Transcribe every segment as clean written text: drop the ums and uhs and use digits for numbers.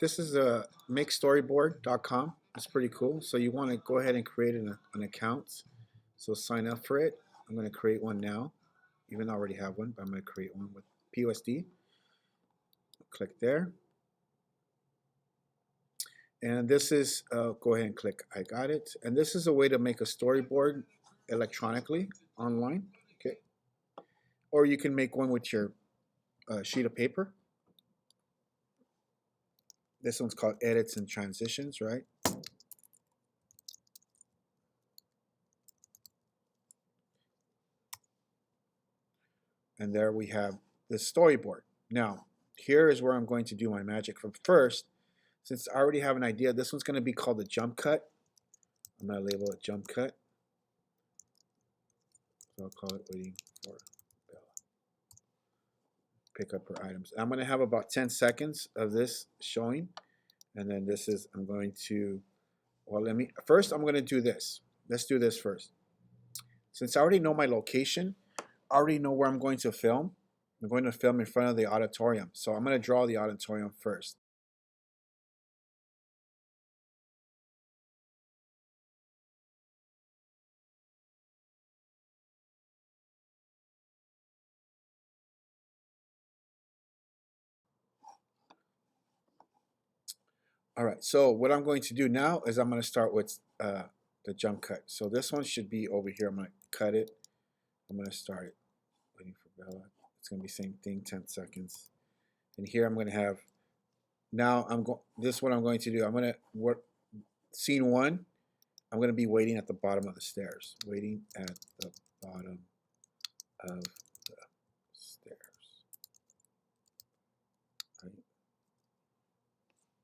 This is a makestoryboard.com. It's pretty cool. So you want to go ahead and create an account. So sign up for it. I'm going to create one now, even though I already have one, but I'm going to create one with PUSD. Click there. And this is, go ahead and click I got it. And this is a way to make a storyboard electronically online. Okay. Or you can make one with your sheet of paper. This one's called Edits and Transitions, right? And there we have the storyboard. Now, here is where I'm going to do my magic. From first, since I already have an idea, this one's going to be called the jump cut. I'm going to label it jump cut. So I'll call it waiting for Bella. Pick up her items. I'm going to have about 10 seconds of this showing. And then this is, I'm going to, well, first I'm going to do this. Let's do this first. Since I already know my location, I already know where I'm going to film. I'm going to film in front of the auditorium. So I'm going to draw the auditorium first. All right, so what I'm going to do now is I'm going to start with the jump cut. So this one should be over here. I'm going to cut it. I'm going to start it. Waiting for Bella. It's going to be same thing, 10 seconds. And here I'm going to have, now this is what I'm going to do. I'm going to work, scene one, I'm going to be waiting at the bottom of the stairs. Waiting at the bottom of the stairs. Right?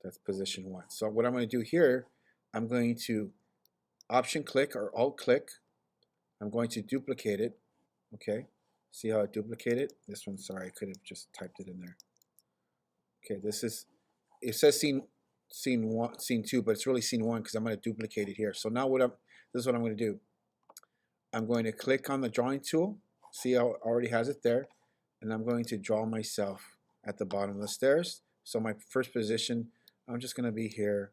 That's position one. So what I'm going to do here, I'm going to option click or alt click. I'm going to duplicate it. Okay. See how I duplicated? This one, sorry, I could have just typed it in there. Okay, this is, it says scene one, scene two, but it's really scene one because I'm going to duplicate it here. So now this is what I'm going to do. I'm going to click on the drawing tool. See how it already has it there. And I'm going to draw myself at the bottom of the stairs. So my first position, I'm just going to be here.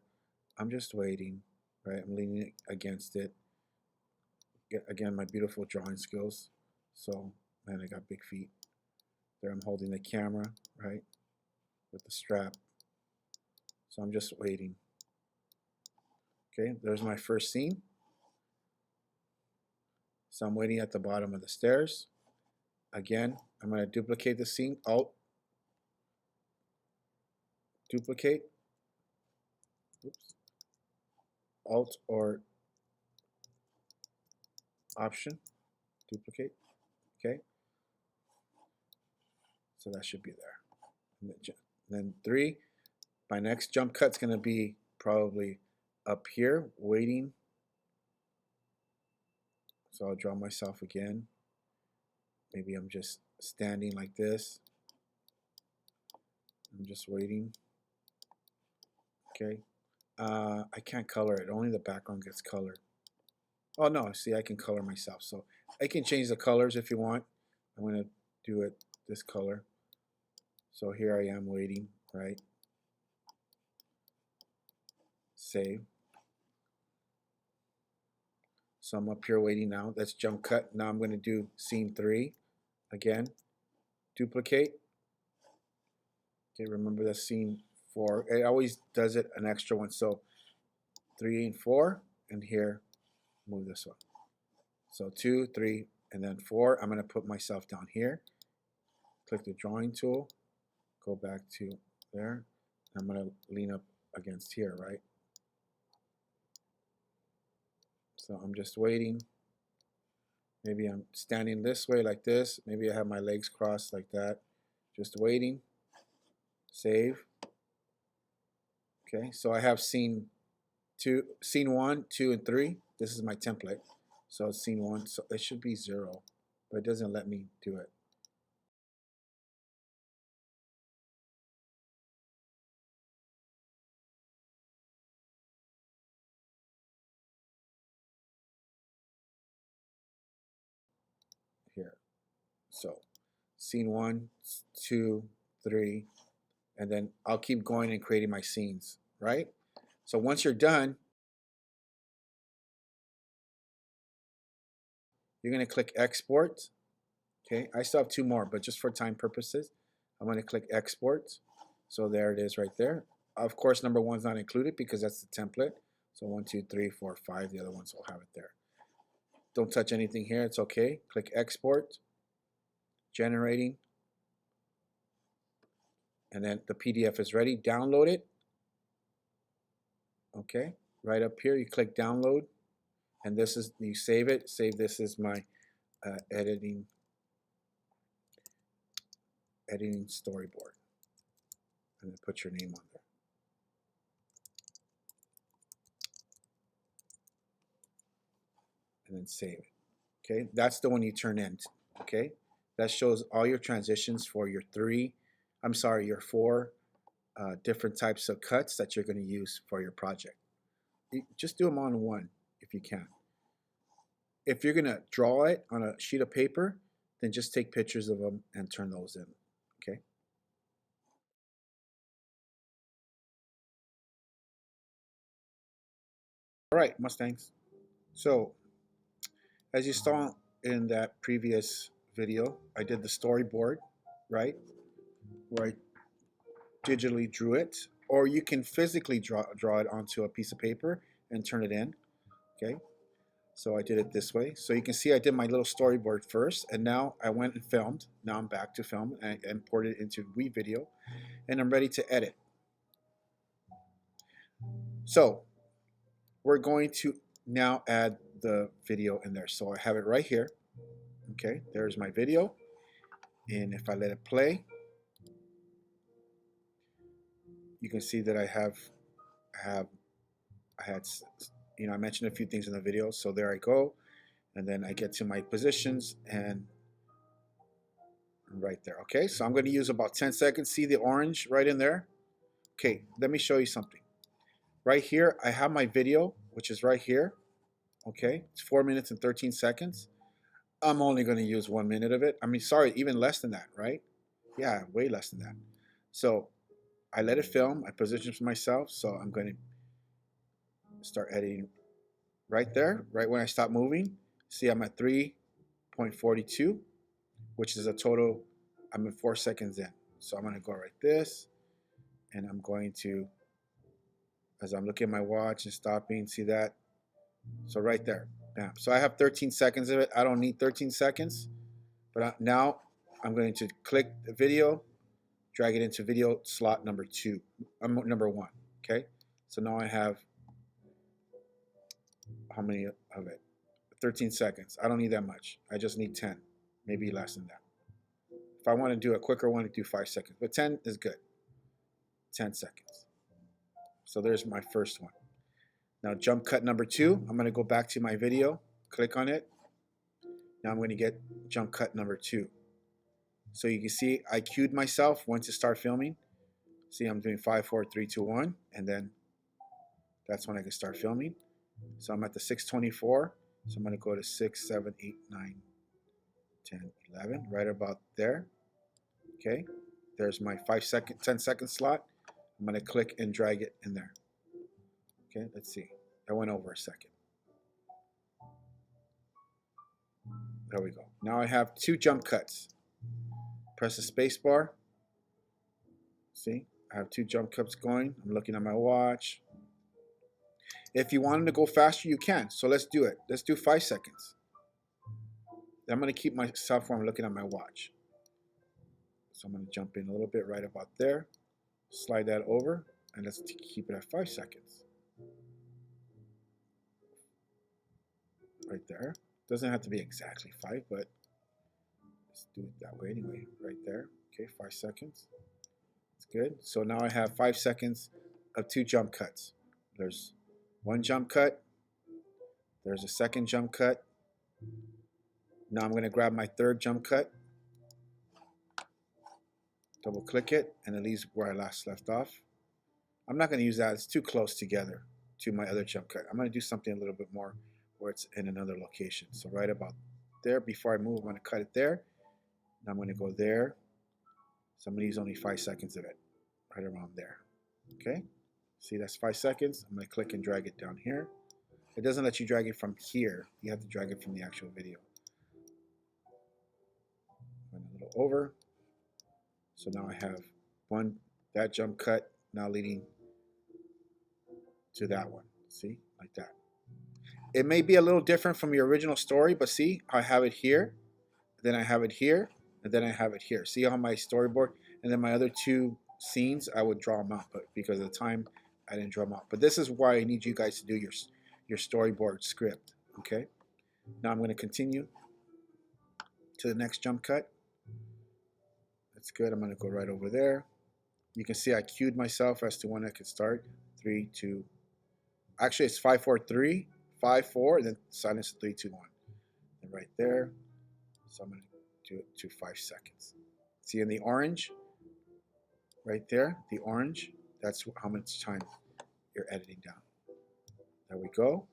I'm just waiting, right? I'm leaning against it. Again, my beautiful drawing skills. So, man, I got big feet. There I'm holding the camera, right, with the strap. So I'm just waiting. Okay, there's my first scene. So I'm waiting at the bottom of the stairs. Again, I'm going to duplicate the scene. Alt, duplicate. Oops. Alt or option, duplicate. Okay. So that should be there. And then three, my next jump cut's going to be probably up here, waiting. So I'll draw myself again. Maybe I'm just standing like this. I'm just waiting. Okay. I can't color it. Only the background gets colored. Oh no, see, I can color myself. So I can change the colors if you want. I'm going to do it this color. So here I am waiting, right? Save. So I'm up here waiting now. Let's jump cut. Now I'm going to do scene three. Again, duplicate. Okay, remember the scene four. It always does it an extra one. So 3 and 4, and here, move this one. So 2, 3, and then 4. I'm going to put myself down here. Click the drawing tool. Go back to there. I'm going to lean up against here, right? So I'm just waiting. Maybe I'm standing this way like this. Maybe I have my legs crossed like that. Just waiting. Save. Okay, so I have scene 1, 2, and 3. This is my template. So it's scene 1. So it should be 0, but it doesn't let me do it. Here. So scene 1, 2, 3, and then I'll keep going and creating my scenes, right? So once you're done, you're going to click export. Okay, I still have two more, but just for time purposes, I'm going to click export. So there it is right there. Of course, number one's not included because that's the template. So 1, 2, 3, 4, 5. The other ones will have it there. Don't touch anything here. It's okay. Click export, generating, and then the PDF is ready. Download it. Okay, right up here, you click download, and this is, you save it. Save this as my editing storyboard, and then put your name on there. And then save it. Okay, that's the one you turn in. Okay, that shows all your transitions for your your four different types of cuts that you're going to use for your project. Just do them on one if you can. If you're going to draw it on a sheet of paper, then just take pictures of them and turn those in. Okay. All right, Mustangs. So as you saw in that previous video, I did the storyboard, right? Where I digitally drew it, or you can physically draw it onto a piece of paper and turn it in. Okay, so I did it this way. So you can see I did my little storyboard first, and now I went and filmed. Now I'm back to film and imported it into WeVideo, and I'm ready to edit. So we're going to now add the video in there. So I have it right here. Okay, there's my video, and if I let it play, you can see that I had, I mentioned a few things in the video. So there I go, and then I get to my positions and right there. Okay, so I'm going to use about 10 seconds. See the orange right in there? Okay, let me show you something. Right here, I have my video, which is right here. Okay, it's 4 minutes and 13 seconds. I'm only going to use 1 minute of it. I mean, sorry, even less than that, right? Yeah, way less than that. So I let it film. I position for myself. So I'm going to start editing right there, right when I stop moving. See, I'm at 3.42, which is a total, I'm in 4 seconds in. So I'm going to go right this, and I'm going to, as I'm looking at my watch and stopping, see that? So right there, bam. So I have 13 seconds of it. I don't need 13 seconds, but now I'm going to click the video, drag it into video slot number 2, number 1, okay? So now I have, how many of it? 13 seconds. I don't need that much. I just need 10, maybe less than that. If I want to do a quicker one, I do 5 seconds, but 10 is good. 10 seconds. So there's my first one. Now jump cut number 2, I'm going to go back to my video, click on it. Now I'm going to get jump cut number 2. So you can see I cued myself when to start filming. See, I'm doing 5, 4, 3, 2, 1, and then that's when I can start filming. So I'm at the 6:24. So I'm going to go to 6, 7, 8, 9, 10, 11, right about there. Okay, there's my 10 second slot. I'm going to click and drag it in there. Okay, let's see. I went over a second. There we go. Now I have 2 jump cuts. Press the space bar. See, I have 2 jump cuts going. I'm looking at my watch. If you want them to go faster, you can. So let's do it. Let's do 5 seconds. I'm going to keep myself while I'm looking at my watch. So I'm going to jump in a little bit right about there. Slide that over, and let's keep it at 5 seconds. Right there. Doesn't have to be exactly 5, but let's do it that way anyway. Right there. Okay, 5 seconds. It's good. So now I have 5 seconds of 2 jump cuts. There's 1 jump cut. There's a second jump cut. Now I'm going to grab my 3rd jump cut. Double click it, and it leaves where I last left off. I'm not going to use that. It's too close together to my other jump cut. I'm going to do something a little bit more where it's in another location. So right about there, before I move, I'm going to cut it there. Now I'm going to go there. So I'm going to use only 5 seconds of it. right around there. Okay, see that's 5 seconds. I'm going to click and drag it down here. It doesn't let you drag it from here. You have to drag it from the actual video. Went a little over. So now I have that jump cut now leading to that one. See, like that. It may be a little different from your original story, but see, I have it here, then I have it here, and then I have it here. See how my storyboard, and then my other two scenes, I would draw them out, but because of the time, I didn't draw them out. But this is why I need you guys to do your storyboard script, okay? Now I'm going to continue to the next jump cut. That's good. I'm going to go right over there. You can see I cued myself as to when I could start. 3, 2. Actually, it's 5, 4, 3, 5, 4, and then silence 3, 2, 1. And right there. So I'm going to do it to 5 seconds. See in the orange, right there, the orange, that's how much time you're editing down. There we go.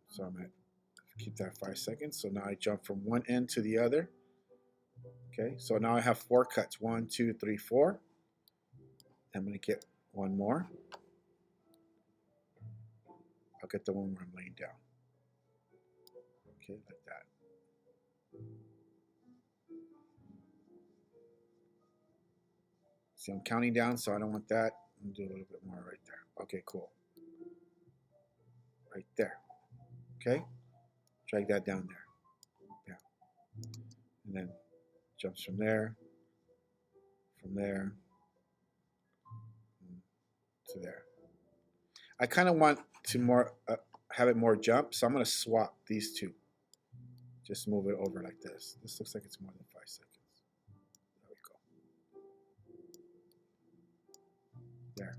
So I'm going to keep that 5 seconds. So now I jump from one end to the other. Okay, so now I have 4 cuts. 1, 2, 3, 4. I'm going to get one more. I'll get the one where I'm laying down. Okay, like that. See, I'm counting down, so I don't want that. I'm going to do a little bit more right there. Okay, cool. Right there. Okay, drag that down there. Yeah. And then jumps from there to there. I kind of want to have it more jump, so I'm going to swap these two. Just move it over like this. This looks like it's more than 5 seconds. There we go. There.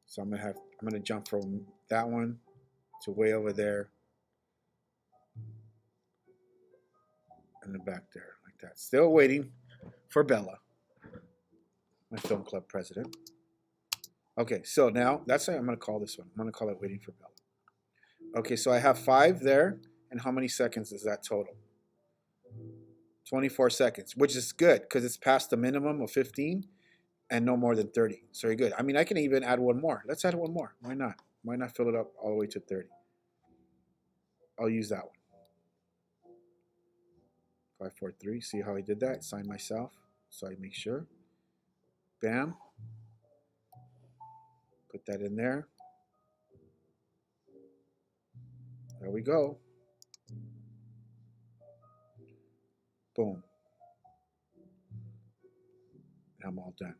So I'm going to jump from that one to way over there and then back there like that. Still waiting for Bella, my film club president. Okay, so now that's what I'm going to call this one. I'm going to call it Waiting for Bella. Okay, so I have 5 there, and how many seconds is that total? 24 seconds, which is good because it's past the minimum of 15 and no more than 30. So you're good. I mean, I can even add one more. Let's add one more. Why not? Why not fill it up all the way to 30? I'll use that one. 5, 4, 3. See how I did that? Sign myself, so I make sure. Bam. Put that in there. There we go. Boom. I'm all done.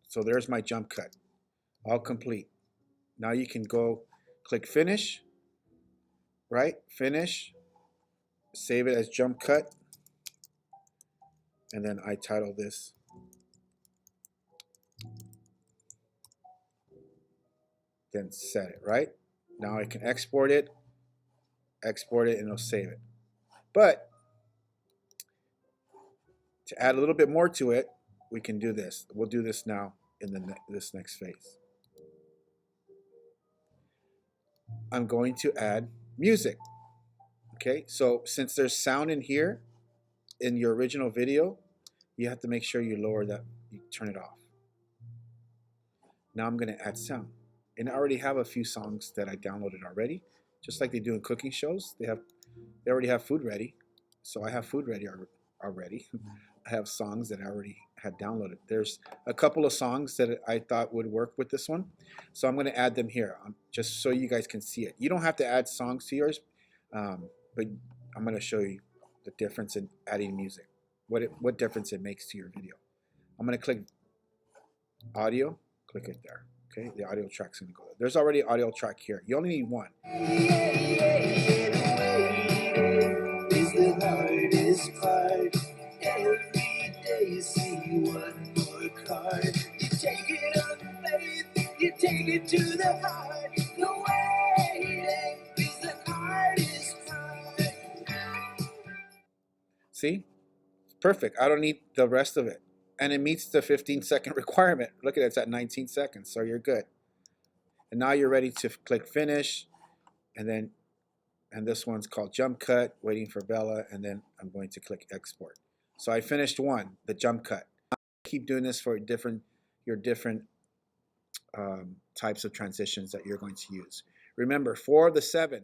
So there's my jump cut. All complete. Now you can go click finish. Right? Finish. Save it as jump cut. And then I title this then set it, right? Now I can export it, and it'll save it. But to add a little bit more to it, we can do this. We'll do this now in this next phase. I'm going to add music. Okay, so since there's sound in here, in your original video, you have to make sure you lower that, you turn it off. Now I'm going to add sound. And I already have a few songs that I downloaded already, just like they do in cooking shows. They already have food ready, so I have food ready already. I have songs that I already had downloaded. There's a couple of songs that I thought would work with this one, so I'm going to add them here, just so you guys can see it. You don't have to add songs to yours, but I'm going to show you the difference in adding music, what difference it makes to your video. I'm going to click audio, click it there. Okay, the audio track's going to go there. There's already an audio track here. You only need one. Is the hardest part. Every day you see one more card. You take it on faith, you take it to the heart. The waiting is the hardest part. See? Perfect. I don't need the rest of it. And it meets the 15-second requirement. Look at it, it's at 19 seconds, so you're good. And now you're ready to click finish, and this one's called jump cut, waiting for Bella, and then I'm going to click export. So I finished one, the jump cut. Keep doing this for your different types of transitions that you're going to use. Remember, for the 7,